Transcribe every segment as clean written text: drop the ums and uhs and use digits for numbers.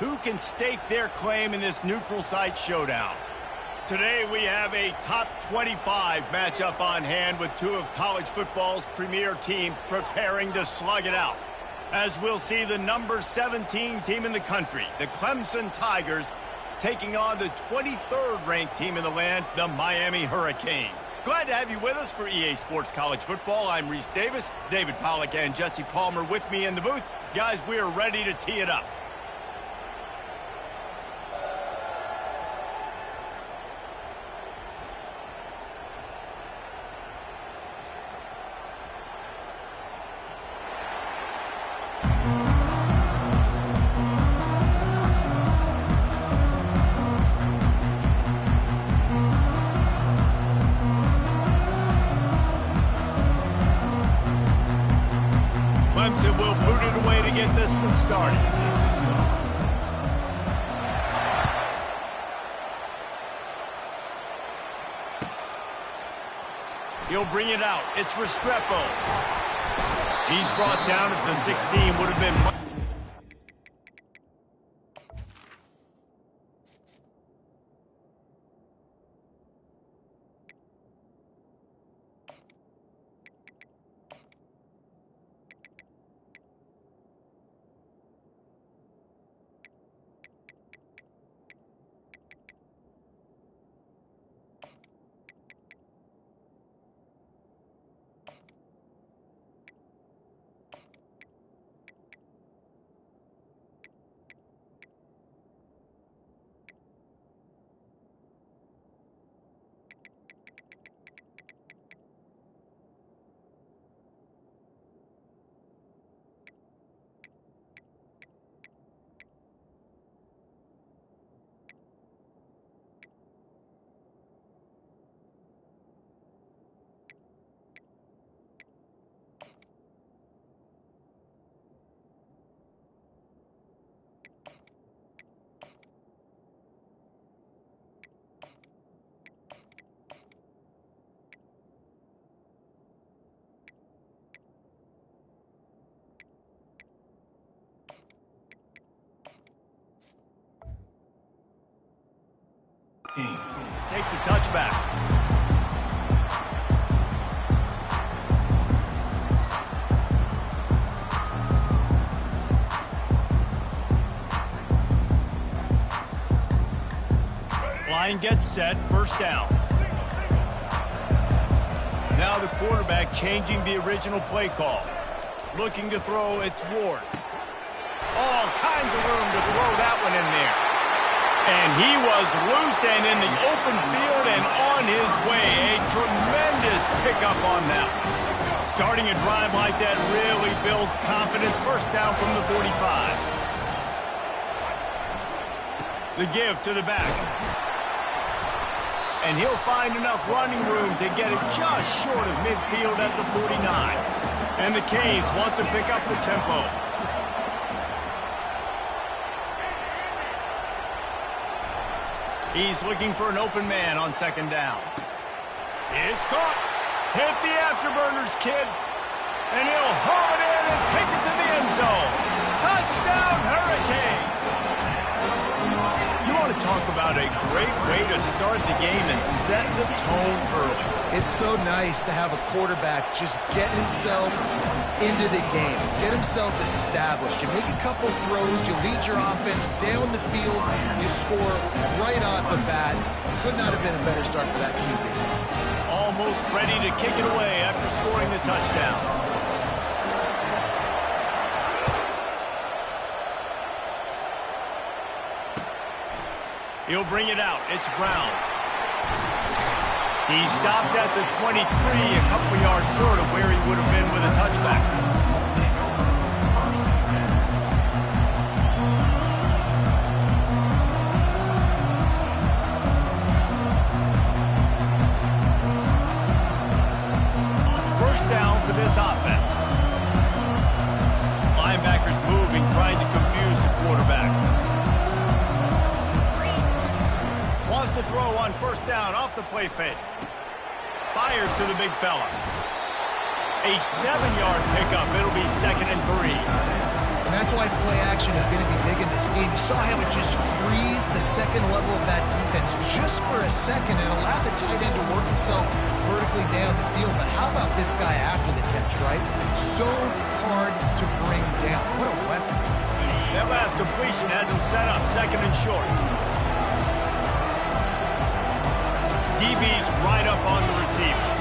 Who can stake their claim in this neutral site showdown? Today we have a top 25 matchup on hand with two of college football's premier teams preparing to slug it out. As we'll see the number 17 team in the country, the Clemson Tigers, taking on the 23rd ranked team in the land, the Miami Hurricanes. Glad to have you with us for EA Sports College Football. I'm Reese Davis, David Pollack and Jesse Palmer with me in the booth. Guys, we are ready to tee it up. Clemson will boot it away to get this one started. He'll bring it out. It's Restrepo. He's brought down at the 16. Would have been... Take the touchback. Line gets set, first down. Now the quarterback changing the original play call. Looking to throw, it's Ward. All kinds of room to throw that one in there. And he was loose and in the open field and on his way. A tremendous pickup on that. Starting a drive like that really builds confidence. First down from the 45. The give to the back. And he'll find enough running room to get it just short of midfield at the 49. And the Canes want to pick up the tempo. He's looking for an open man on second down. It's caught. Hit the afterburners, kid. And he'll haul it in and take it to the end zone. Touchdown, Hurricane. You want to talk about a great way to start the game and set the tone early. It's so nice to have a quarterback just get himself into the game, get himself established. You make a couple throws, you lead your offense down the field, you score right off the bat. Could not have been a better start for that QB. Almost ready to kick it away after scoring the touchdown. He'll bring it out. It's Brown. He stopped at the 23, a couple yards short of where he would have been with a touchback. First down for this offense. Linebackers moving, trying to confuse the quarterback. Wants to throw on first down off the play fake. Fires to the big fella. A 7-yard pickup. It'll be 2nd and 3. that's why play action is going to be big in this game. You saw how it just frees the second level of that defense just for a second and allowed the tight end to work himself vertically down the field. But how about this guy after the catch, right? So hard to bring down. What a weapon. That last completion has him set up second and short. DB's right up on the receivers.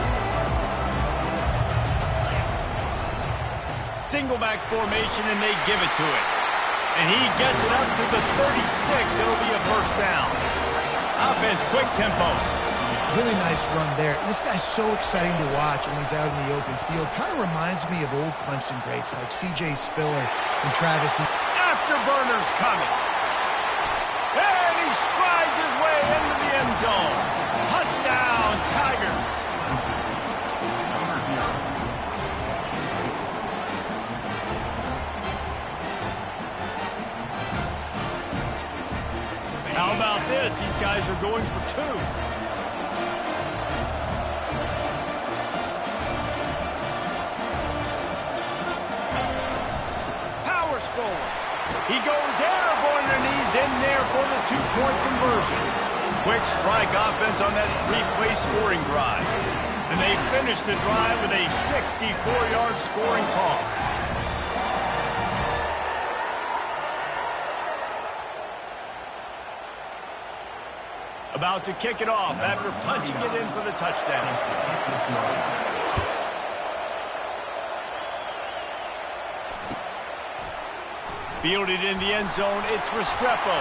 Single back formation, and they give it to him. And he gets it up to the 36. It'll be a first down. Offense, quick tempo. Really nice run there. This guy's so exciting to watch when he's out in the open field. Kind of reminds me of old Clemson greats like C.J. Spiller and Travis. Afterburner's coming. And he strides his way into the end zone. Touchdown, Tigers. How about this? These guys are going for two. Powers forward. He goes airborne, and he's in there for the two-point conversion. Quick strike offense on that three-play scoring drive. And they finish the drive with a 64-yard scoring toss. About to kick it off after punching it in for the touchdown. Fielded in the end zone, it's Restrepo.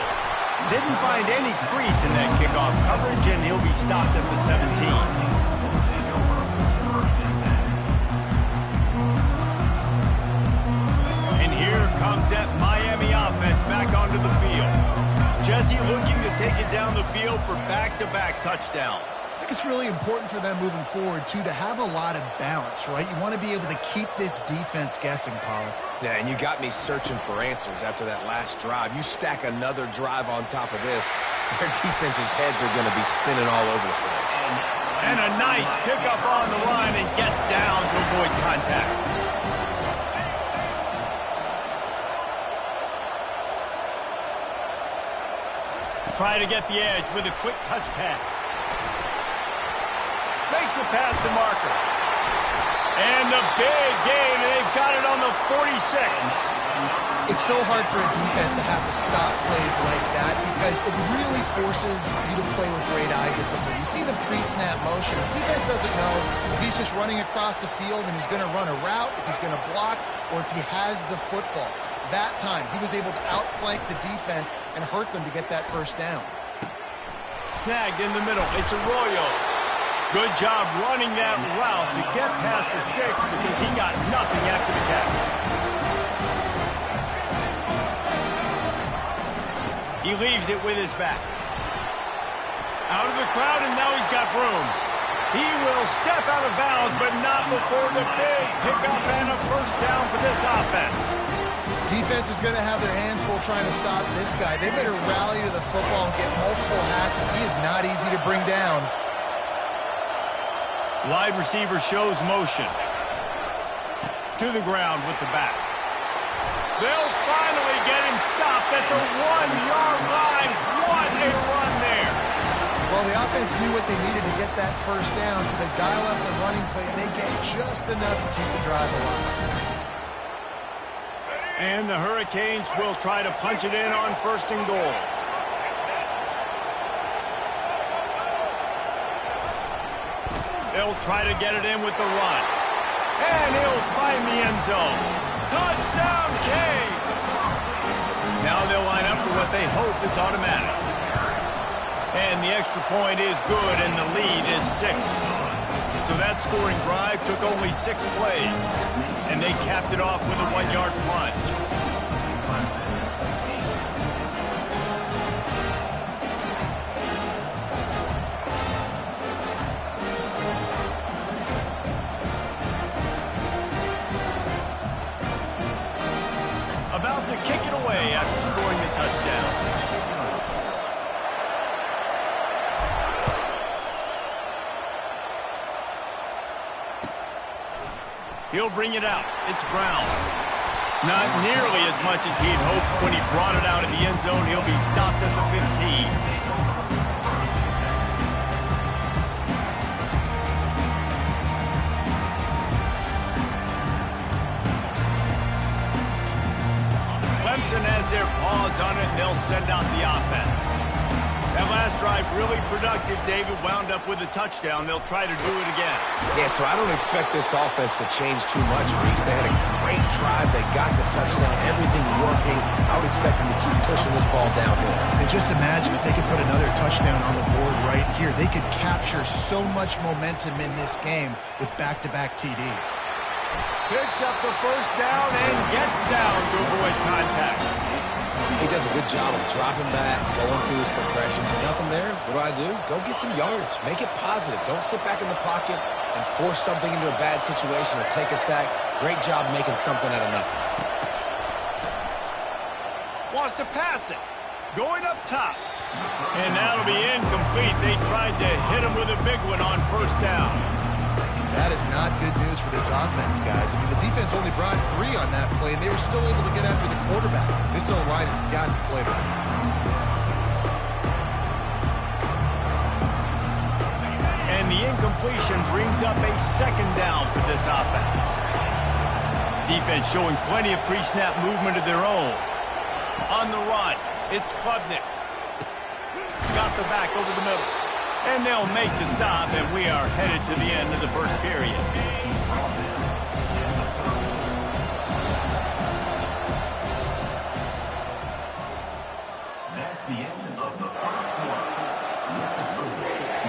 Didn't find any crease in that kickoff coverage, and he'll be stopped at the 17. And here comes that Miami offense back onto the field. Jesse looking to take it down the field for back-to-back touchdowns. I think it's really important for them moving forward, too, to have a lot of balance, right? You want to be able to keep this defense guessing, Pollard. Yeah, and you got me searching for answers after that last drive. You stack another drive on top of this, their defense's heads are going to be spinning all over the place. And a nice pickup on the line and gets down to avoid contact. Try to get the edge with a quick touch pass. Makes it past the marker. And the big gain, and they've got it on the 46. It's so hard for a defense to have to stop plays like that because it really forces you to play with great eye discipline. You see the pre-snap motion. The defense doesn't know if he's just running across the field and he's going to run a route, if he's going to block, or if he has the football. That time, he was able to outflank the defense and hurt them to get that first down. Snagged in the middle. It's Arroyo. Good job running that route to get past the sticks because he got nothing after the catch. He leaves it with his back. Out of the crowd, and now he's got room. He will step out of bounds, but not before the big pickup and a first down for this offense. Defense is going to have their hands full trying to stop this guy. They better rally to the football and get multiple hats because he is not easy to bring down. Wide receiver shows motion. To the ground with the back. They'll finally get him stopped at the 1-yard line. What a run there. Well, the offense knew what they needed to get that first down, so they dial up the running play, and they get just enough to keep the drive alive. And the Hurricanes will try to punch it in on first and goal. They'll try to get it in with the run. And he'll find the end zone. Touchdown, Canes! Now they'll line up for what they hope is automatic. And the extra point is good, and the lead is 6. So that scoring drive took only 6 plays. And they capped it off with a 1-yard plunge. About to kick it away after scoring the touchdown. He'll bring it out. It's Brown. Not nearly as much as he'd hoped when he brought it out in the end zone. He'll be stopped at the 15. Clemson has their paws on it, and they'll send out the offense. That last drive really productive. David wound up with a touchdown. They'll try to do it again. Yeah, so I don't expect this offense to change too much, Reese. They had a great drive. They got the touchdown. Everything working. I would expect them to keep pushing this ball downhill. And just imagine if they could put another touchdown on the board right here. They could capture so much momentum in this game with back-to-back TDs. Picks up the first down and gets down to avoid contact. He does a good job of dropping back, going through his progressions. Nothing there. What do? Go get some yardage. Make it positive. Don't sit back in the pocket and force something into a bad situation or take a sack. Great job making something out of nothing. Wants to pass it. Going up top. And that'll be incomplete. They tried to hit him with a big one on first down. That is not good news for this offense, guys. I mean, the defense only brought 3 on that play, and they were still able to get after the quarterback. This O-line has got to play better. And the incompletion brings up a second down for this offense. Defense showing plenty of pre-snap movement of their own. On the run, it's Klubnik. Got the back over the middle. And they'll make the stop, and we are headed to the end of the first period. That's the end of the first quarter. With the score,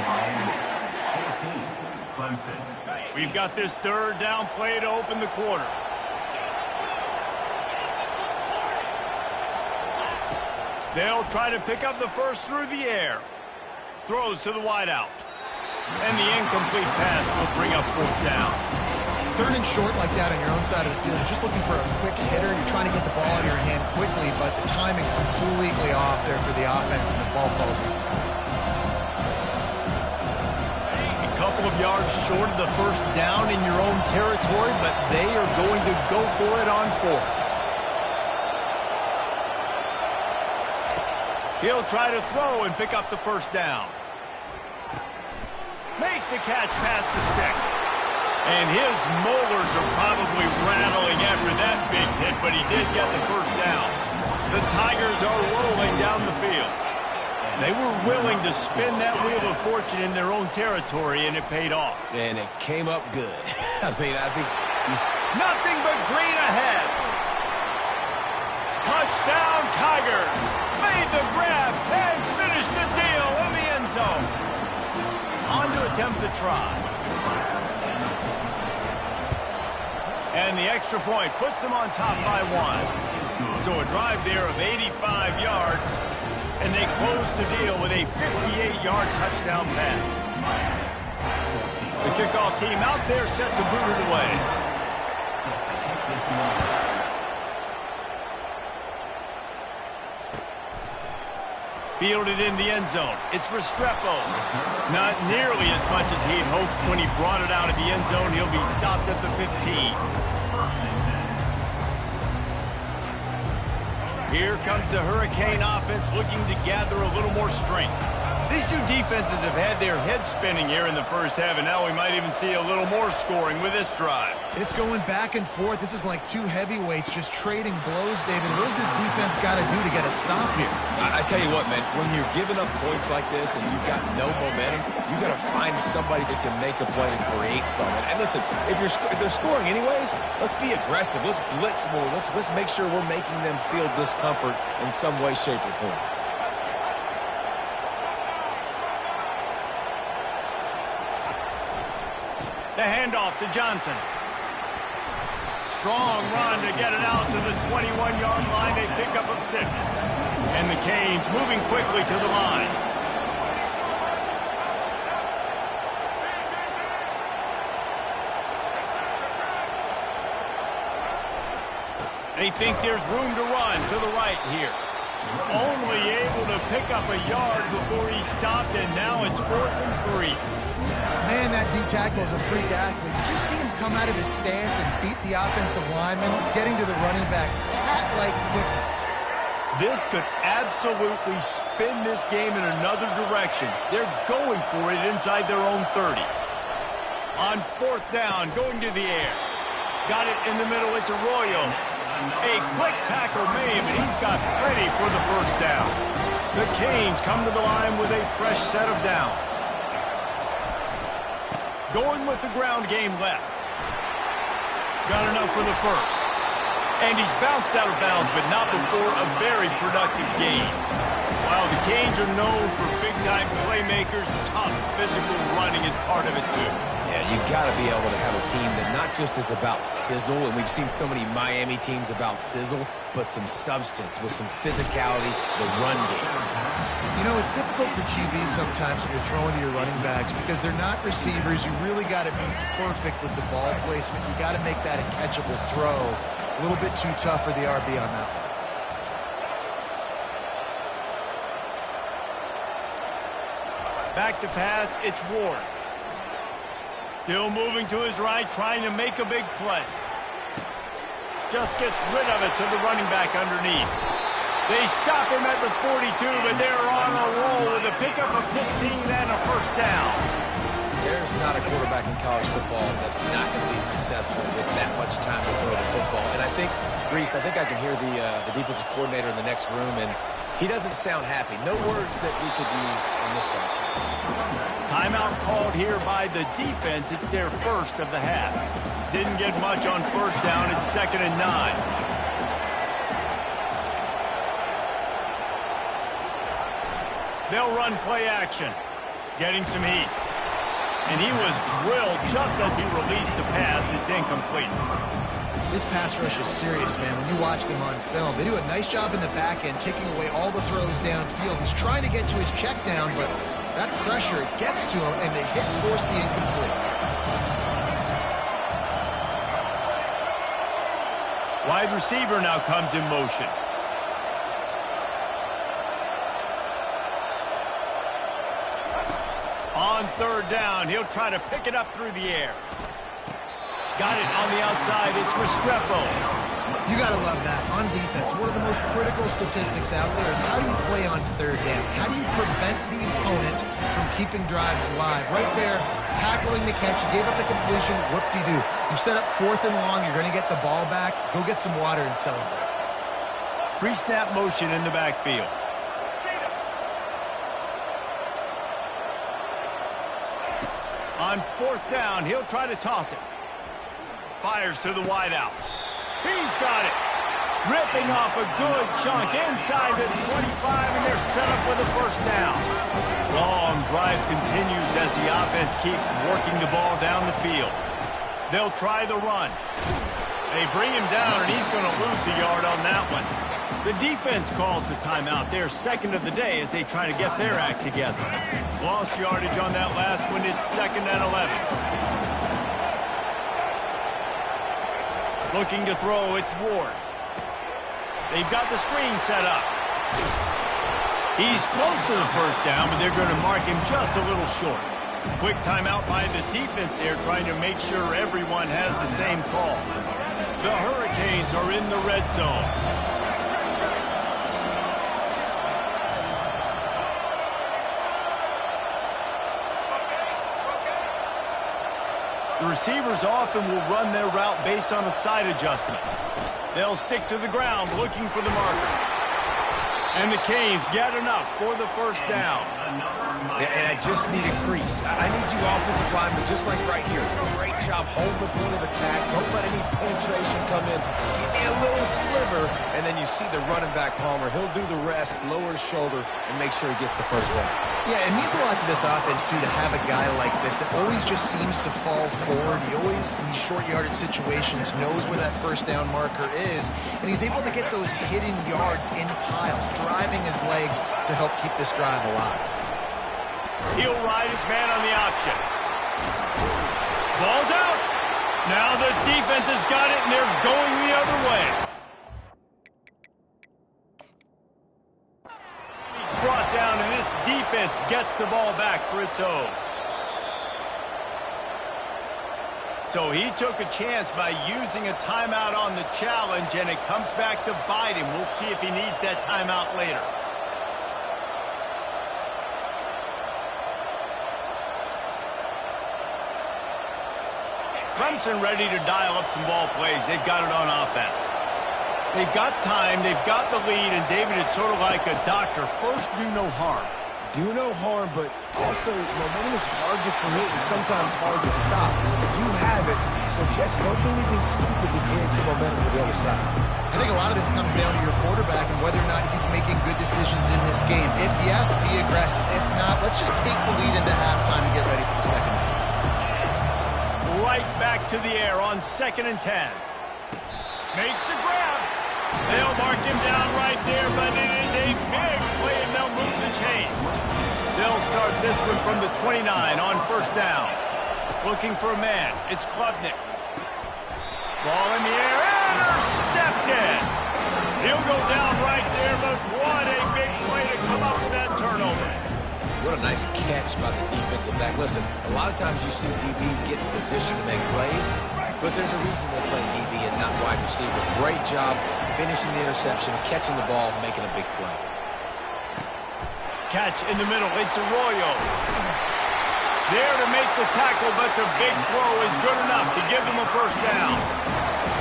Miami 14, Clemson. We've got this third down play to open the quarter. They'll try to pick up the first through the air. Throws to the wideout. And the incomplete pass will bring up fourth down. Third and short like that on your own side of the field, you're just looking for a quick hitter. You're trying to get the ball out of your hand quickly, but the timing completely off there for the offense, and the ball falls in. A couple of yards short of the first down in your own territory, but they are going to go for it on fourth. He'll try to throw and pick up the first down. Makes the catch past the sticks. And his molars are probably rattling after that big hit, but he did get the first down. The Tigers are rolling down the field. They were willing to spin that wheel of fortune in their own territory, and it paid off. And it came up good. I mean, I think he's... Nothing but green ahead. Touchdown, Tigers. Made the grab and finished the deal in the end zone. On to attempt the try. And the extra point puts them on top by 1. So a drive there of 85 yards, and they close the deal with a 58-yard touchdown pass. The kickoff team out there set to boot it away. Fielded in the end zone. It's Restrepo. Not nearly as much as he'd hoped when he brought it out of the end zone. He'll be stopped at the 15. Here comes the Hurricane offense looking to gather a little more strength. These two defenses have had their heads spinning here in the first half, and now we might even see a little more scoring with this drive. It's going back and forth. This is like two heavyweights just trading blows, David. What does this defense got to do to get a stop here? I tell you what, man, when you're giving up points like this and you've got no momentum, you got to find somebody that can make a play and create something. And listen, if they're scoring anyways, let's be aggressive. Let's blitz more. Let's make sure we're making them feel discomfort in some way, shape, or form. The handoff to Johnson. Strong run to get it out to the 21-yard line. A pickup of 6. And the Canes moving quickly to the line. They think there's room to run to the right here. Only able to pick up a yard before he stopped, and now it's 4th and 3. Man, that D-tackle is a freak athlete. Did you see him come out of his stance and beat the offensive lineman, getting to the running back? Cat-like quickness. This could absolutely spin this game in another direction. They're going for it inside their own 30. On 4th down, going to the air. Got it in the middle, it's Arroyo. A quick tackle made, but he's got plenty for the 1st down. The Canes come to the line with a fresh set of downs. Going with the ground game left. Got enough for the 1st. And he's bounced out of bounds, but not before a very productive gain. While the Canes are known for big-time playmakers, tough physical running is part of it, too. Yeah, you got to be able to have a team that not just is about sizzle, and we've seen so many Miami teams about sizzle, but some substance with some physicality, the run game. You know, it's difficult for QBs sometimes when you're throwing to your running backs because they're not receivers. You really got to be perfect with the ball placement. You got to make that a catchable throw. A little bit too tough for the RB on that one. Back to pass, it's Ward. Still moving to his right, trying to make a big play. Just gets rid of it to the running back underneath. They stop him at the 42, but they're on a roll with a pickup of 15 and a 1st down. There's not a quarterback in college football that's not going to be successful with that much time to throw the football. And I think, Reese, I think I can hear the defensive coordinator in the next room, and he doesn't sound happy. No words that we could use on this broadcast. Timeout called here by the defense. It's their 1st of the half. Didn't get much on 1st down. It's 2nd and 9. They'll run play action. Getting some heat. And he was drilled just as he released the pass. It's incomplete. This pass rush is serious, man. When you watch them on film, they do a nice job in the back end, taking away all the throws downfield. He's trying to get to his check down, but that pressure gets to him, and they force the incomplete. Wide receiver now comes in motion. On 3rd down, he'll try to pick it up through the air. Got it on the outside. It's Restrepo. You got to love that. On defense, one of the most critical statistics out there is how do you play on 3rd down? How do you prevent the opponent from keeping drives alive? Right there, tackling the catch. You gave up the completion. Whoop-de-doo. You set up 4th and long. You're going to get the ball back. Go get some water and celebrate. Pre-snap motion in the backfield. On 4th down, he'll try to toss it. Fires to the wideout. He's got it. Ripping off a good chunk inside the 25, and they're set up with a 1st down. Long drive continues as the offense keeps working the ball down the field. They'll try the run. They bring him down, and he's going to lose a yard on that one. The defense calls the timeout. They're 2nd of the day as they try to get their act together. Lost yardage on that last one. It's 2nd and 11. Looking to throw, it's Ward. They've got the screen set up. He's close to the 1st down, but they're going to mark him just a little short. Quick timeout by the defense there, trying to make sure everyone has the same call. The Hurricanes are in the red zone. The receivers often will run their route based on a side adjustment. They'll stick to the ground looking for the marker. And the Canes get enough for the 1st down. And I just need a crease. I need you offensive linemen, just like right here. Great job holding the point of attack. Don't let any penetration come in. Give me a little sliver, and then you see the running back, Palmer. He'll do the rest, lower his shoulder, and make sure he gets the 1st down. Yeah, it means a lot to this offense, too, to have a guy like this that always just seems to fall forward. He always, in these short yardage situations, knows where that 1st down marker is, and he's able to get those hidden yards in piles, driving his legs to help keep this drive alive. He'll ride his man on the option. Ball's out. Now the defense has got it, and they're going the other way. He's brought brought down, and this defense gets the ball back for its own. So he took a chance by using a timeout on the challenge, and it comes back to bite him. We'll see if he needs that timeout later. Clemson ready to dial up some ball plays. They've got it on offense. They've got time, they've got the lead, and David, it's sort of like a doctor. First, do no harm. Do no harm, but also momentum is hard to create and sometimes hard to stop. You have it, so Jesse, don't do anything stupid to create some momentum for the other side. I think a lot of this comes down to your quarterback and whether or not he's making good decisions in this game. If yes, be aggressive. If not, let's just take the lead into halftime and get ready for the second half. Right back to the air on 2nd and 10. Makes the grab. They'll mark him down right there, but it is a big play, and they'll move the chains. They'll start this one from the 29 on 1st down. Looking for a man. It's Klubnik. Ball in the air. Intercepted. He'll go down right there, but what a big play to come up with that turnover. What a nice catch by the defensive back. Listen, a lot of times you see DBs get in position to make plays, but there's a reason they play DB and not wide receiver. Great job finishing the interception, catching the ball, making a big play. Catch in the middle. It's Arroyo. There to make the tackle, but the big throw is good enough to give them a 1st down.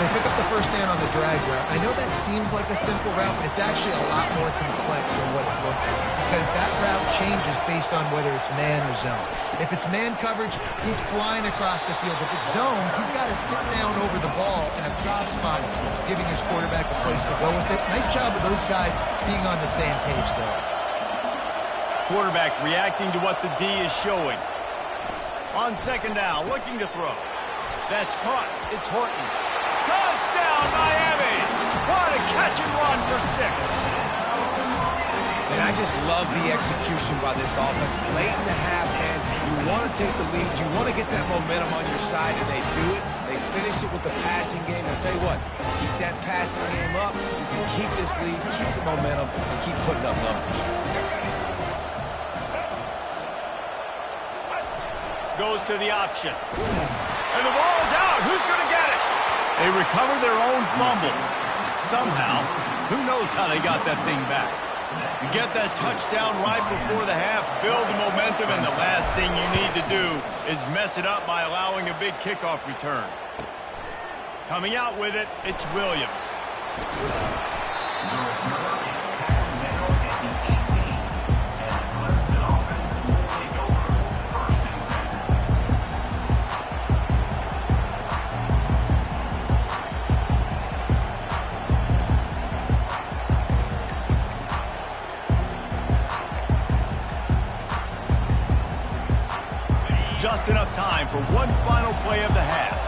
They pick up the 1st down on the drag route. I know that seems like a simple route, but it's actually a lot more complex than what it looks like, because that route changes based on whether it's man or zone. If it's man coverage, he's flying across the field. If it's zone, he's got to sit down over the ball in a soft spot, giving his quarterback a place to go with it. Nice job of those guys being on the same page, though. Quarterback reacting to what the D is showing. On 2nd down, looking to throw. That's caught. It's Horton. Touchdown, Miami! What a catch and run for 6. And I just love the execution by this offense. Late in the half, man, you want to take the lead. You want to get that momentum on your side, and they do it. They finish it with the passing game. I'll tell you what, keep that passing game up. You can keep this lead, keep the momentum, and keep putting up numbers. Goes to the option. And the ball is out. Who's going to get it? They recover their own fumble. Somehow, who knows how they got that thing back. You get that touchdown right before the half, build the momentum, and the last thing you need to do is mess it up by allowing a big kickoff return. Coming out with it, it's Williams. Just enough time for one final play of the half.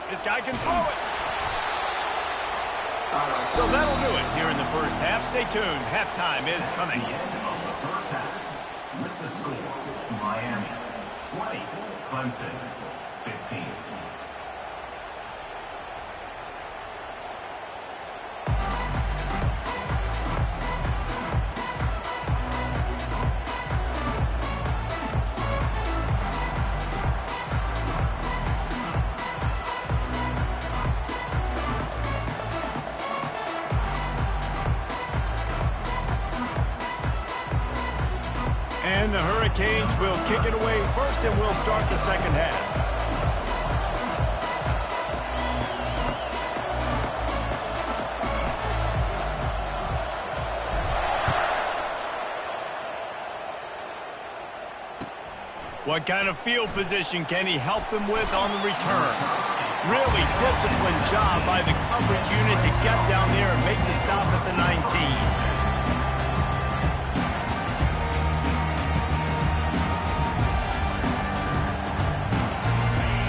This guy can throw it. So that'll do it here in the 1st half. Stay tuned. Halftime is coming. The end of the 1st half with the score, Miami 20, Clemson 15. And the Hurricanes will kick it away first, and we'll start the 2nd half. What kind of field position can he help them with on the return? Really disciplined job by the coverage unit to get down there and make the stop at the 19.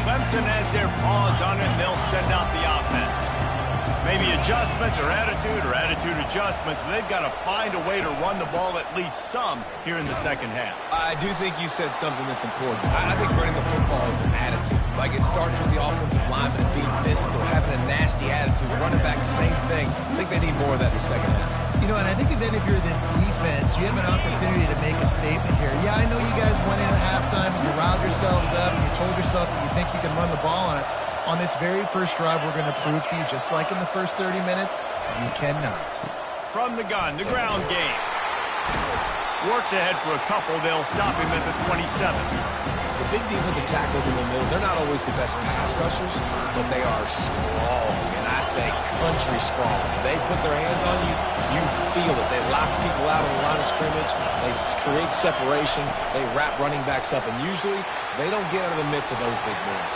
Clemson has their paws on it, and they'll send out the offense. Maybe adjustments or attitude adjustments, but they've got to find a way to run the ball at least some here in the second half. I do think you said something that's important. I think running the football is an attitude. Like, it starts with the offensive lineman being physical, having a nasty attitude. Running back, same thing. I think they need more of that in the second half. You know, and I think then if you're this defense, you have an opportunity to make a statement here. Yeah, I know you guys went in at halftime and you riled yourselves up and you told yourself that you think you can run the ball on us. On this very first drive, we're going to prove to you, just like in the first 30 minutes, you cannot. From the gun, the ground game. Works ahead for a couple. They'll stop him at the 27. The big defensive tackles in the middle, they're not always the best pass rushers, but they are strong, and I say country strong. They put their hands on you, you feel it. They lock people out on the line of scrimmage. They create separation. They wrap running backs up, and usually they don't get out of the midst of those big boys.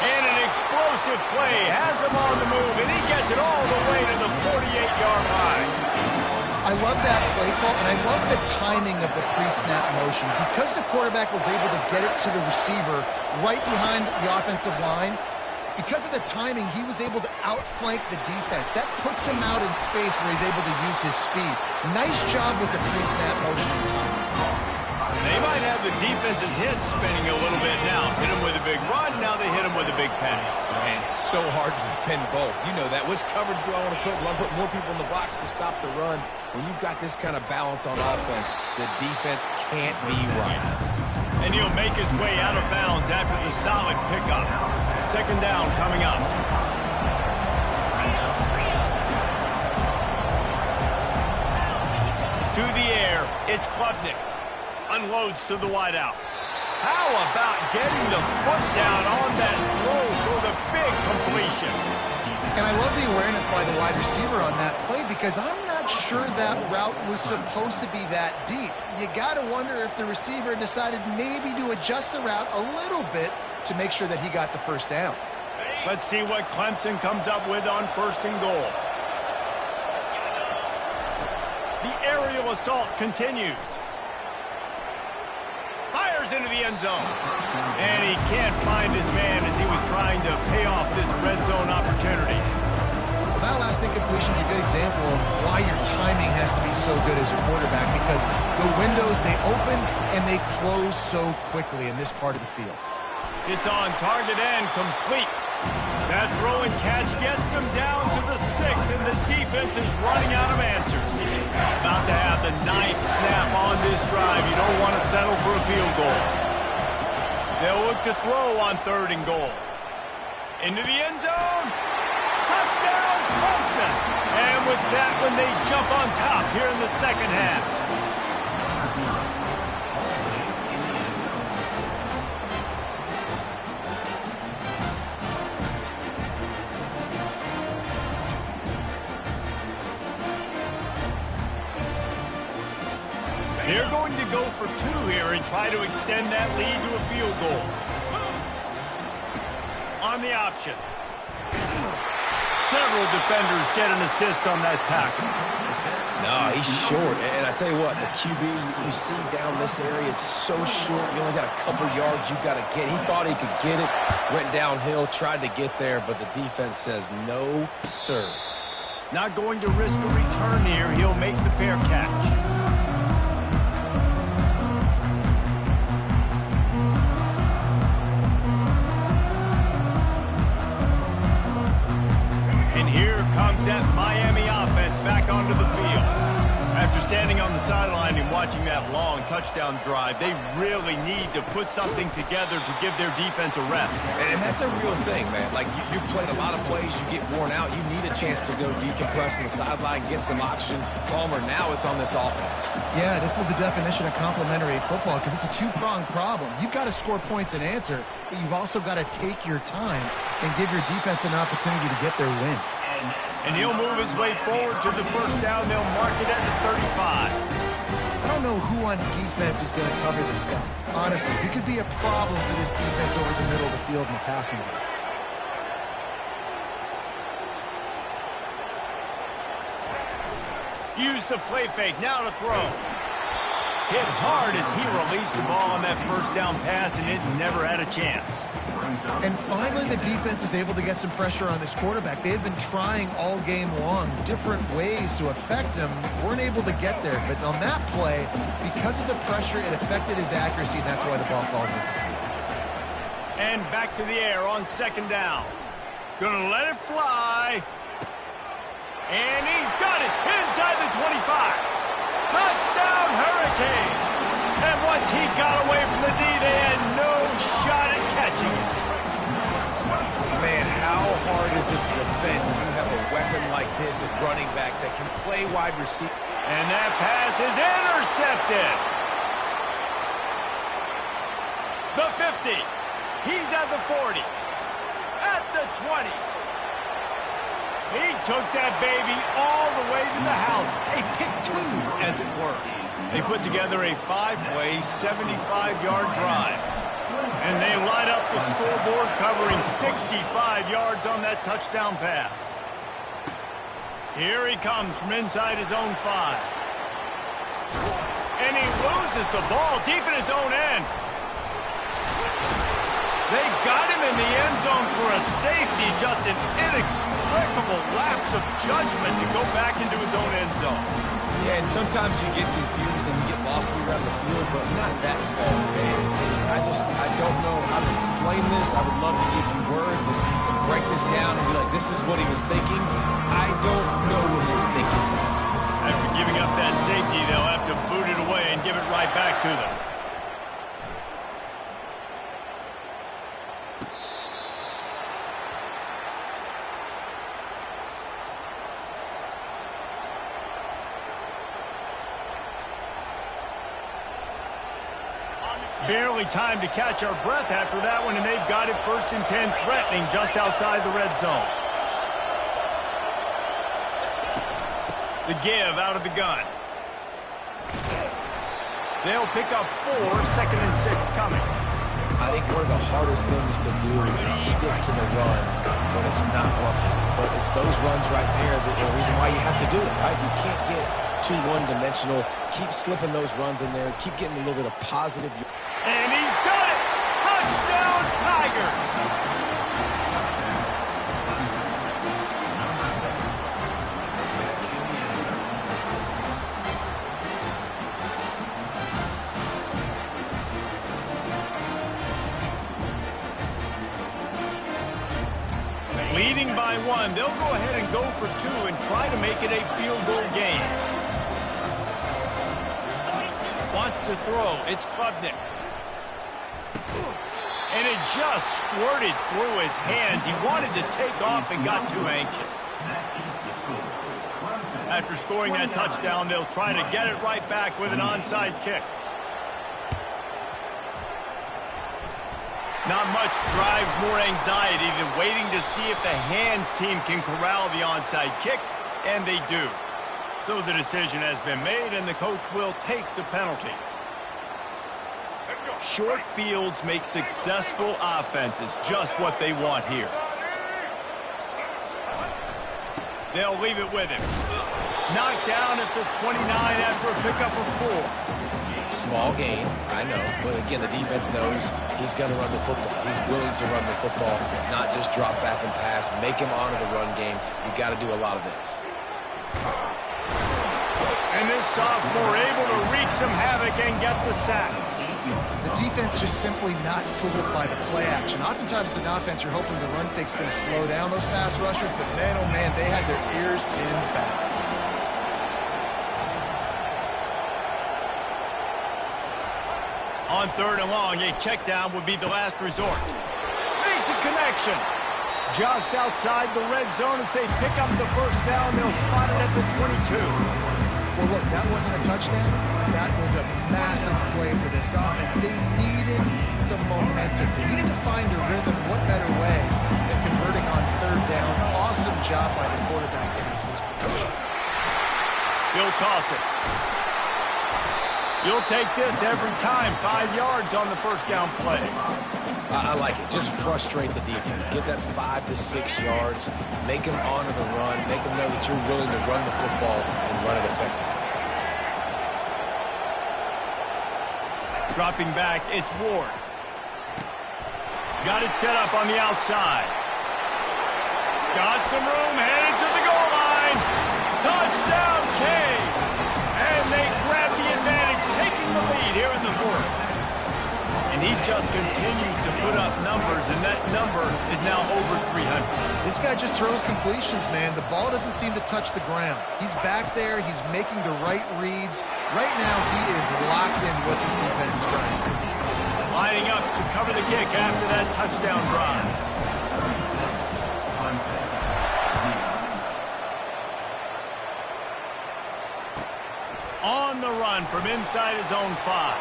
And an explosive play has him on the move, and he gets it all the way to the 48-yard line. I love that play call, and I love the timing of the pre-snap motion. Because the quarterback was able to get it to the receiver right behind the offensive line, because of the timing, he was able to outflank the defense. That puts him out in space where he's able to use his speed. Nice job with the pre-snap motion and timing. They might have the defense's head spinning a little bit now. Hit him with a big run, now they hit him with a big pass. Man, it's so hard to defend both. You know that. Which coverage do I want to put? Do I put more people in the box to stop the run? When you've got this kind of balance on offense, the defense can't be right. And he'll make his way out of bounds after the solid pickup. Second down coming up. To the air, it's Klubnik. Unloads to the wideout. How about getting the foot down on that throw for the big completion? And I love the awareness by the wide receiver on that play, because I'm not sure that route was supposed to be that deep. You got to wonder if the receiver decided maybe to adjust the route a little bit to make sure that he got the first down. Let's see what Clemson comes up with on first and goal. The aerial assault continues. Fires into the end zone. And he can't find his man as he was trying to pay off this red zone opportunity. Well, that last incompletion is a good example of why your timing has to be so good as a quarterback, because the windows, they open and they close so quickly in this part of the field. It's on target and complete. That throw and catch gets them down to the 6, and the defense is running out of answers. About to have the 9th snap on this drive. You don't want to settle for a field goal. They'll look to throw on 3rd and goal. Into the end zone. Touchdown, Clemson. And with that one, they jump on top here in the second half. They're going to go for 2 here and try to extend that lead to a field goal. On the option. Several defenders get an assist on that tackle. No, he's short. And I tell you what, the QB, you see down this area, it's so short. You only got a couple yards you got to get. He thought he could get it, went downhill, tried to get there, but the defense says no, sir. Not going to risk a return here. He'll make the fair catch. That Miami offense back onto the field. After standing on the sideline and watching that long touchdown drive, they really need to put something together to give their defense a rest. And that's a real thing, man. Like, you've played a lot of plays, you get worn out, you need a chance to go decompress on the sideline, get some oxygen. Palmer, now it's on this offense. Yeah, this is the definition of complementary football, because it's a two-pronged problem. You've got to score points and answer, but you've also got to take your time and give your defense an opportunity to get their win. And he'll move his way forward to the first down. They'll mark it at the 35. I don't know who on defense is going to cover this guy. Honestly, he could be a problem for this defense over the middle of the field in the passing game. Use the play fake. Now to throw. Hit hard as he released the ball on that first down pass, and it never had a chance. And finally, the defense is able to get some pressure on this quarterback. They had been trying all game long different ways to affect him. Weren't able to get there. But on that play, because of the pressure, it affected his accuracy, and that's why the ball falls incomplete. And back to the air on second down. Gonna let it fly. And he's got it inside the 25. Touchdown, Hurricanes. And once he got away from the D, they had no shot at catching it. Man, how hard is it to defend when you have a weapon like this at running back that can play wide receiver? And that pass is intercepted. The 50. He's at the 40. At the 20. He took that baby all the way to the house. A pick two, as it were. They put together a 5-play, 75-yard drive. And they light up the scoreboard, covering 65 yards on that touchdown pass. Here he comes from inside his own 5. And he loses the ball deep in his own end. They got him in the end zone for a safety, just an inexplicable lapse of judgment to go back into his own end zone. Yeah, and sometimes you get confused and you get lost around the field, but not that far. And I don't know how to explain this. I would love to give you words and break this down and be like, this is what he was thinking. I don't know what he was thinking. After giving up that safety, they'll have to boot it away and give it right back to them. Barely time to catch our breath after that one, and they've got it 1st and 10, threatening just outside the red zone. The give out of the gun. They'll pick up 4, 2nd and 6 coming. I think one of the hardest things to do is stick to the run when it's not working. But it's those runs right there that are the reason why you have to do it, right? You can't get too one-dimensional. Keep slipping those runs in there. Keep getting a little bit of positive. And he's got it! Touchdown, Tigers! Leading by 1, they'll go ahead and go for 2 and try to make it a field goal game. Wants to throw. It's Klubnik. And it just squirted through his hands. He wanted to take off and got too anxious. After scoring that touchdown, they'll try to get it right back with an onside kick. Not much drives more anxiety than waiting to see if the hands team can corral the onside kick, and they do. So the decision has been made, and the coach will take the penalty. Short fields make successful offenses just what they want here. They'll leave it with him. Knocked down at the 29 after a pickup of 4. Small gain, I know, but again, the defense knows he's going to run the football. He's willing to run the football, not just drop back and pass, make him honor the run game. You got to do a lot of this. And this sophomore able to wreak some havoc and get the sack. The defense just simply not fooled by the play action. Oftentimes, in offense, you're hoping the run fake's going to slow down those pass rushers, but man, oh man, they had their ears pinned back. On 3rd and long, a check down would be the last resort. Makes a connection. Just outside the red zone as they pick up the 1st down. They'll spot it at the 22. Well, look, that wasn't a touchdown. That was a massive play for this offense. They needed some momentum. They needed to find a rhythm. What better way than converting on 3rd down? Awesome job by the quarterback getting to his position. He'll toss it. You'll take this every time. 5 yards on the 1st down play. I like it. Just frustrate the defense. Get that 5 to 6 yards. Make them honor the run. Make them know that you're willing to run the football and run it effectively. Dropping back, it's Ward. Got it set up on the outside. Got some room, headed to the goal line. Touchdown, Canes! And they grab the advantage, taking the lead here in the fourth. And he just continues to put up numbers, and that number is now over 300. This guy just throws completions, man. The ball doesn't seem to touch the ground. He's back there. He's making the right reads. Right now, he is locked in what this defense is trying to do. Lining up to cover the kick after that touchdown drive. On the run from inside his own 5.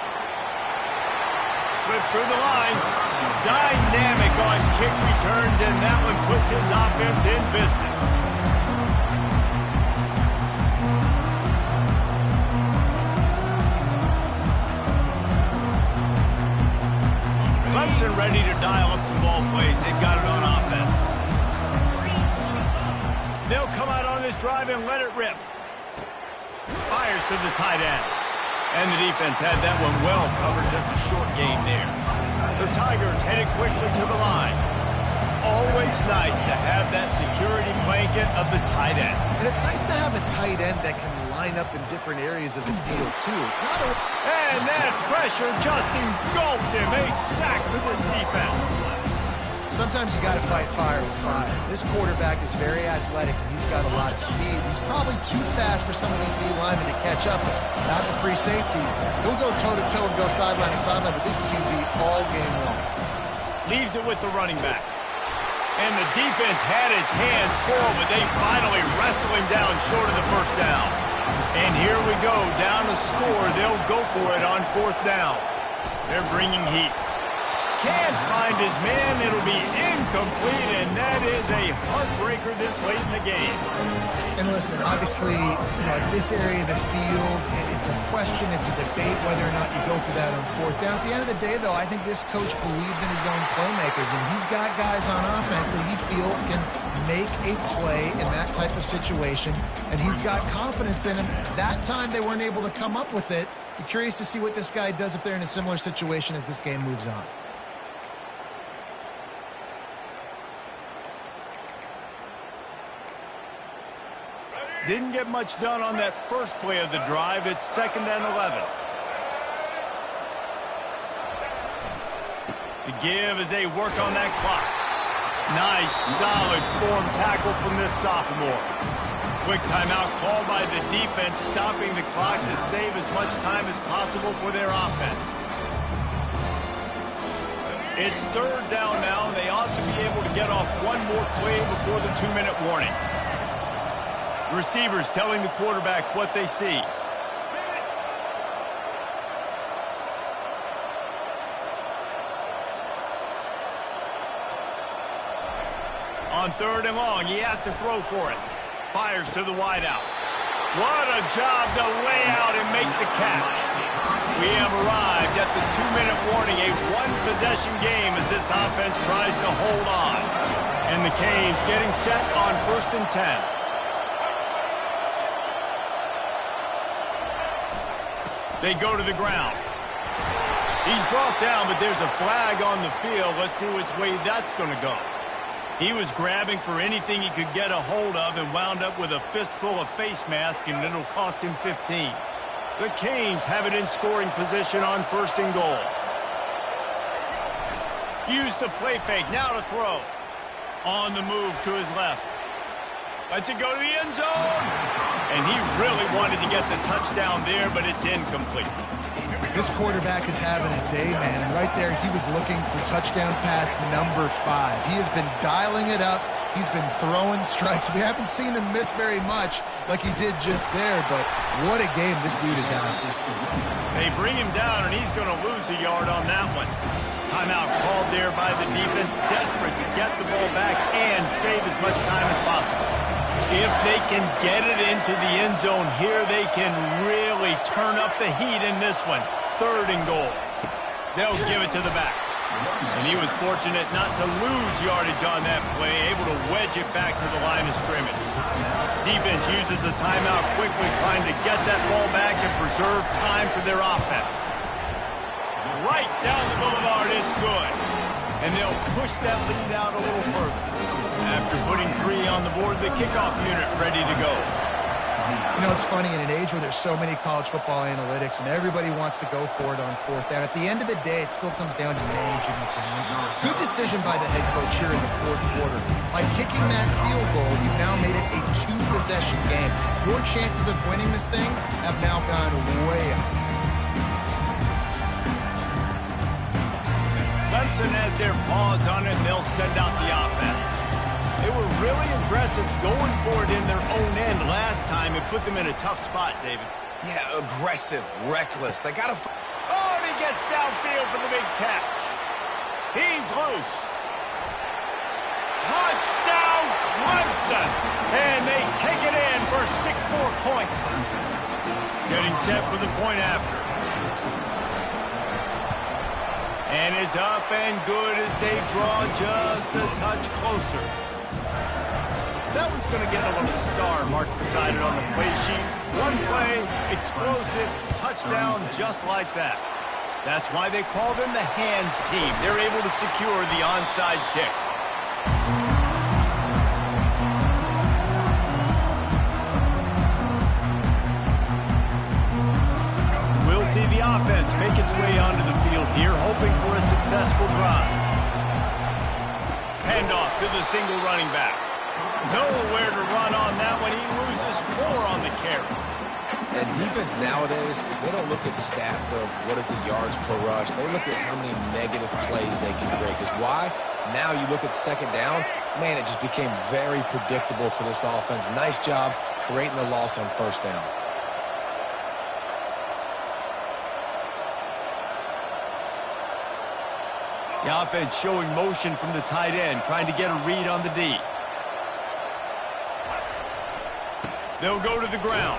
Slips through the line. Dynamic on kick returns, and that one puts his offense in business. Clemson ready to dial up some ball plays. They've got it on offense. They'll come out on this drive and let it rip. Fires to the tight end. And the defense had that one well covered, just a short gain there. The Tigers headed quickly to the line. Always nice to have that security blanket of the tight end. And it's nice to have a tight end that can line up in different areas of the field, too. It's not a... And that pressure just engulfed him. A sack for this defense. Sometimes you got to fight fire with fire. This quarterback is very athletic, and he's got a lot of speed. He's probably too fast for some of these D linemen to catch up with. Not the free safety. He'll go toe-to-toe and go sideline to sideline with this QB all game long. Leaves it with the running back. And the defense had his hands full, but they finally wrestle him down short of the first down. And here we go, down to score. They'll go for it on 4th down. They're bringing heat. Can't find his man. It'll be incomplete, and that is a heartbreaker this late in the game. And listen, obviously, this area of the field, it's a question, it's a debate whether or not you go for that on 4th down. At the end of the day, though, I think this coach believes in his own playmakers, and he's got guys on offense that he feels can make a play in that type of situation, and he's got confidence in him. That time they weren't able to come up with it. Be curious to see what this guy does if they're in a similar situation as this game moves on. Didn't get much done on that first play of the drive. It's 2nd and 11. The give as they work on that clock. Nice, solid form tackle from this sophomore. Quick timeout called by the defense, stopping the clock to save as much time as possible for their offense. It's 3rd down now, and they ought to be able to get off one more play before the 2-minute warning. Receivers telling the quarterback what they see. On 3rd and long, he has to throw for it. Fires to the wideout. What a job to lay out and make the catch. We have arrived at the 2-minute warning, a one-possession game as this offense tries to hold on. And the Canes getting set on 1st and 10. They go to the ground. He's brought down, but there's a flag on the field. Let's see which way that's going to go. He was grabbing for anything he could get a hold of and wound up with a fistful of face mask, and it'll cost him 15. The Canes have it in scoring position on 1st and goal. Use the play fake, now to throw. On the move to his left. Lets it go to the end zone. And he really wanted to get the touchdown there, but it's incomplete. This quarterback is having a day, man. And right there, he was looking for touchdown pass number 5. He has been dialing it up. He's been throwing strikes. We haven't seen him miss very much like he did just there, but what a game this dude is having. They bring him down, and he's going to lose a yard on that one. Timeout called there by the defense, desperate to get the ball back and save as much time as possible. If they can get it into the end zone here, they can really turn up the heat in this one. 3rd and goal. They'll give it to the back. And he was fortunate not to lose yardage on that play, able to wedge it back to the line of scrimmage. Defense uses a timeout quickly, trying to get that ball back and preserve time for their offense. Right down the boulevard, it's good. And they'll push that lead out a little further. After putting 3 on the board, the kickoff unit ready to go. You know, it's funny, in an age where there's so many college football analytics and everybody wants to go for it on 4th down, at the end of the day, it still comes down to managing the game. Good decision by the head coach here in the 4th quarter. By kicking that field goal, you've now made it a 2-possession game. Your chances of winning this thing have now gone way up. Clemson has their paws on it, and they'll send out the offense. They were really aggressive going for it in their own end last time and put them in a tough spot, David. Yeah, aggressive, reckless. They got to... Oh, and he gets downfield for the big catch. He's loose. Touchdown, Clemson! And they take it in for 6 more points. Getting set for the point after. And it's up and good as they draw just a touch closer. That one's going to get a little star marked beside it on the play sheet. One play, explosive, touchdown just like that. That's why they call them the hands team. They're able to secure the onside kick. We'll see the offense make its way onto the field here, hoping for a successful drive. Handoff to the single running back. Nowhere to run on that one. He loses 4 on the carry. And defense nowadays, they don't look at stats of what is the yards per rush. They look at how many negative plays they can create. Because why? Now you look at 2nd down, man, it just became very predictable for this offense. Nice job creating the loss on 1st down. The offense showing motion from the tight end, trying to get a read on the D. They'll go to the ground.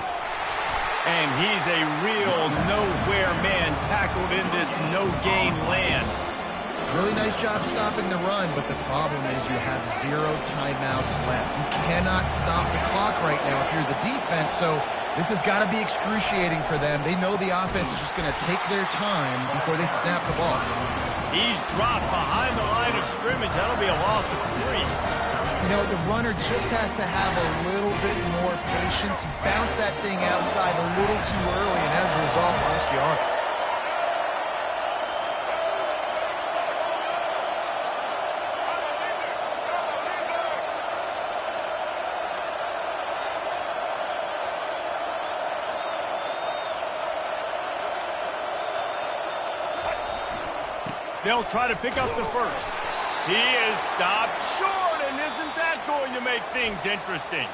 And he's a real nowhere man tackled in this no-gain land. Really nice job stopping the run, but the problem is you have 0 timeouts left. You cannot stop the clock right now if you're the defense, so this has got to be excruciating for them. They know the offense is just going to take their time before they snap the ball. He's dropped behind the line of scrimmage. That'll be a loss of 3. You know, the runner just has to have a little bit more patience. He bounced that thing outside a little too early, and as a result, lost yards. They'll try to pick up the first. He is stopped short, and isn't that going to make things interesting?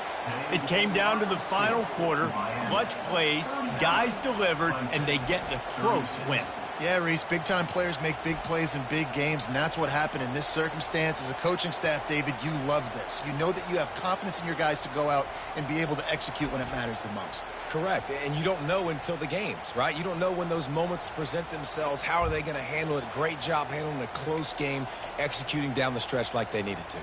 It came down to the final quarter, clutch plays, guys delivered, and they get the close win. Yeah, Reese, big-time players make big plays in big games, and that's what happened in this circumstance. As a coaching staff, David, you love this. You know that you have confidence in your guys to go out and be able to execute when it matters the most. Correct, and you don't know until the games, right? You don't know when those moments present themselves. How are they going to handle it? Great job handling a close game, executing down the stretch like they needed to.